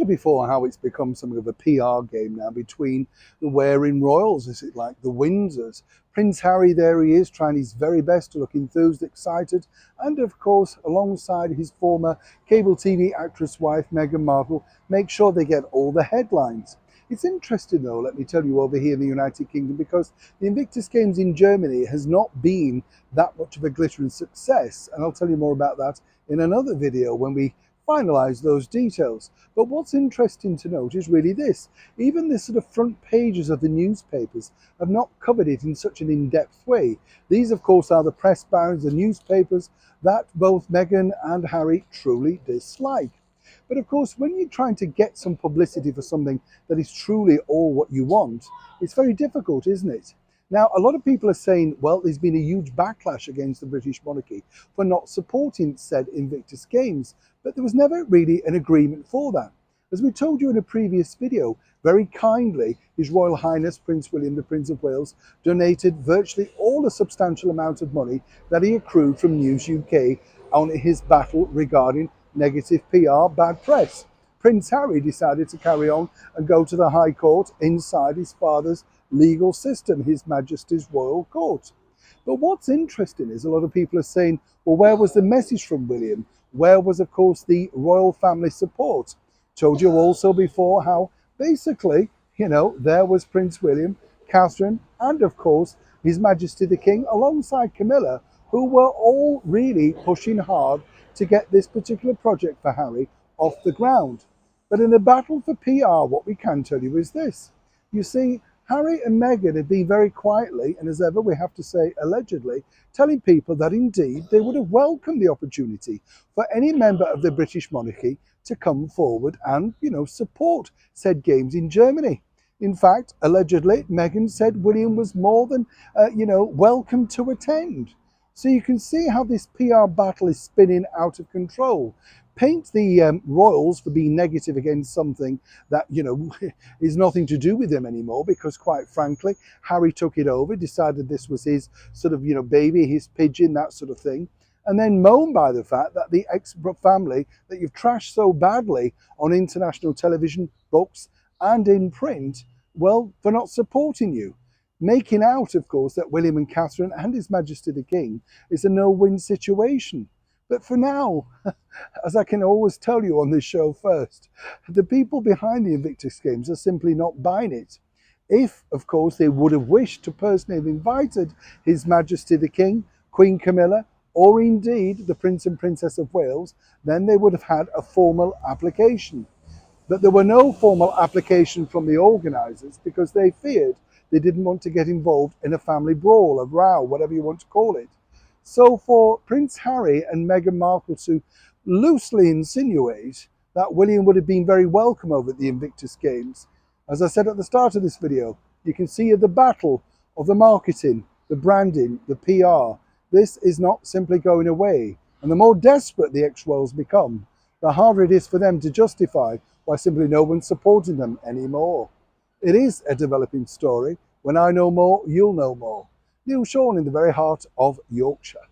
you before how it's become something of a PR game now between the wearing royals, is it like the Windsors. Prince Harry, there he is, trying his very best to look enthused, excited, and of course, alongside his former cable TV actress wife, Meghan Markle, make sure they get all the headlines. It's interesting though, let me tell you, over here in the United Kingdom, because the Invictus Games in Germany has not been that much of a glittering success, and I'll tell you more about that in another video when we finalise those details. But what's interesting to note is really this: even the sort of front pages of the newspapers have not covered it in such an in-depth way. These of course are the press barons, the newspapers that both Meghan and Harry truly dislike. But of course, when you're trying to get some publicity for something that is truly all what you want, it's very difficult, isn't it? Now, a lot of people are saying, well, there's been a huge backlash against the British monarchy for not supporting said Invictus Games, but there was never really an agreement for that. As we told you in a previous video, very kindly, His Royal Highness Prince William, the Prince of Wales, donated virtually all the substantial amount of money that he accrued from News UK on his battle regarding negative PR, bad press. Prince Harry decided to carry on and go to the High Court inside his father's legal system, His Majesty's Royal Court. But what's interesting is a lot of people are saying, well, where was the message from William? Where was, of course, the royal family support? Told you also before how basically, there was Prince William, Catherine, and of course, His Majesty the King, alongside Camilla, who were all really pushing hard to get this particular project for Harry off the ground. But in the battle for PR, what we can tell you is this. You see, Harry and Meghan have been very quietly, and as ever we have to say allegedly, telling people that indeed they would have welcomed the opportunity for any member of the British monarchy to come forward and, support said games in Germany. In fact, allegedly, Meghan said William was more than, welcome to attend. So you can see how this PR battle is spinning out of control. Paint the royals for being negative against something that, is nothing to do with them anymore, because quite frankly, Harry took it over, decided this was his sort of, baby, his pigeon, that sort of thing. And then moan by the fact that the ex-family that you've trashed so badly on international television, books, and in print, well, for not supporting you. Making out, of course, that William and Catherine and His Majesty the King is a no-win situation. But for now, as I can always tell you on this show first, the people behind the Invictus Games are simply not buying it. If, of course, they would have wished to personally have invited His Majesty the King, Queen Camilla, or indeed the Prince and Princess of Wales, then they would have had a formal application. But there were no formal application from the organisers because they feared they didn't want to get involved in a family brawl, a row, whatever you want to call it. So for Prince Harry and Meghan Markle to loosely insinuate that William would have been very welcome over at the Invictus Games, as I said at the start of this video, you can see the battle of the marketing, the branding, the PR. This is not simply going away. And the more desperate the ex-royals become, the harder it is for them to justify why simply no one's supporting them anymore. It is a developing story. When I know more, you'll know more. Neil Sean in the very heart of Yorkshire.